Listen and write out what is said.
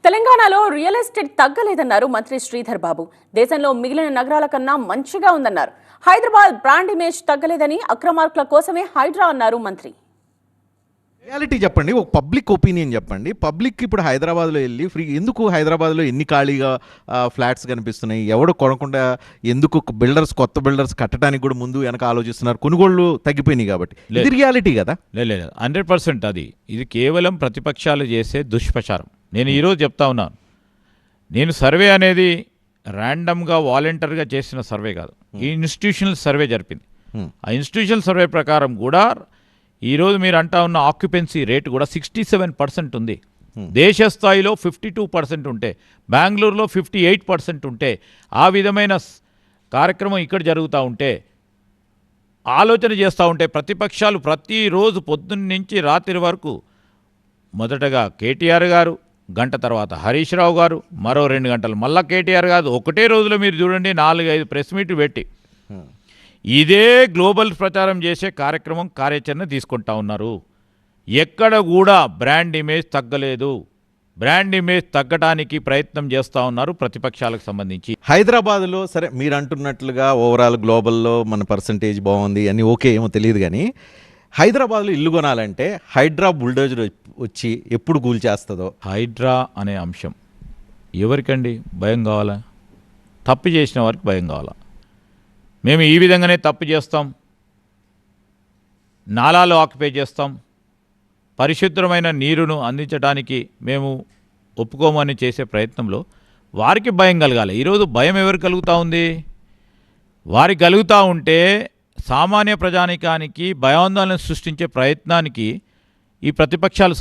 తెలంగాణలో real estate తగ్గలేదన్నారు మంత్రి శ్రీధర్ బాబు. దేశంలో మిగిలిన నగరాల కన్నా మంచిగా ఉందన్నారు. హైదరాబాద్ బ్రాండ్ ఇమేజ్ తగ్గలేదని, అక్రమార్కుల కోసమే హైడ్రా అన్నారు మంత్రి. రియాలిటీ చెప్పండి, ఒక పబ్లిక్ ఒపీనియన్ చెప్పండి. పబ్లిక్ ఇప్పుడు హైదరాబాద్లో వెళ్ళి ఫ్రీ ఎందుకు, హైదరాబాద్లో ఎన్ని ఖాళీగా ఫ్లాట్స్ కనిపిస్తున్నాయి, ఎవడు కొనకుండా ఎందుకు కొత్త బిల్డర్స్ కట్టడానికి కూడా ముందు వెనక ఆలోచిస్తున్నారు, కొనుగోళ్లు తగ్గిపోయినాయి కాబట్టి. ఇది రియాలిటీ కదా. లేదు 100% ఇది కేవలం ప్రతిపక్షాలు చేసే దుష్ప్రచారం. నేను ఈరోజు చెప్తా ఉన్నాను, నేను సర్వే అనేది ర్యాండమ్గా వాలంటరీగా చేసిన సర్వే కాదు, ఈ ఇన్స్టిట్యూషనల్ సర్వే జరిపింది. ఆ ఇన్స్టిట్యూషనల్ సర్వే ప్రకారం కూడా ఈరోజు మీరు అంటా ఉన్న ఆక్యుపెన్సీ రేటు కూడా 67% ఉంది. దేశ స్థాయిలో 52% ఉంటే, బెంగళూరులో 58% ఉంటే, ఆ విధమైన కార్యక్రమం ఇక్కడ జరుగుతూ ఉంటే, ఆలోచన చేస్తూ ఉంటే ప్రతిపక్షాలు ప్రతిరోజు పొద్దున్న నుంచి రాత్రి వరకు మొదటగా కేటీఆర్ గారు, గంట తర్వాత హరీష్ రావు గారు, మరో 2 గంటలు మళ్ళా కేటీఆర్ గారు, ఒకటే రోజులో మీరు చూడండి 4-5 ప్రెస్ మీట్లు పెట్టి ఇదే గ్లోబల్ ప్రచారం చేసే కార్యాచరణ తీసుకుంటా ఉన్నారు. ఎక్కడ కూడా బ్రాండ్ ఇమేజ్ తగ్గలేదు. బ్రాండ్ ఇమేజ్ తగ్గడానికి ప్రయత్నం చేస్తూ ఉన్నారు ప్రతిపక్షాలకు సంబంధించి. హైదరాబాద్లో సరే మీరు అంటున్నట్లుగా ఓవరాల్ గ్లోబల్లో మన పర్సంటేజ్ బాగుంది అని ఓకే, ఏమో తెలియదు కానీ హైదరాబాద్లో ఇల్లు కొనాలంటే హైడ్రా బుల్డోజర్ వచ్చి ఎప్పుడు కూల్చేస్తుందో. హైడ్రా అనే అంశం ఎవరికండి భయం కావాలా? తప్పు చేసిన వారికి భయం కావాలా? మేము ఈ విధంగానే తప్పు చేస్తాం, నాలాలు ఆక్యుపై చేస్తాం, పరిశుభ్రమైన నీరును అందించడానికి మేము ఒప్పుకోమని చేసే ప్రయత్నంలో వారికి భయం కలగాలి. ఈరోజు భయం ఎవరు కలుగుతూ ఉంది? వారికి కలుగుతూ ఉంటే సామాన్య ప్రజానికానికి భయాందోళన సృష్టించే ప్రయత్నానికి ఈ ప్రతిపక్షాలు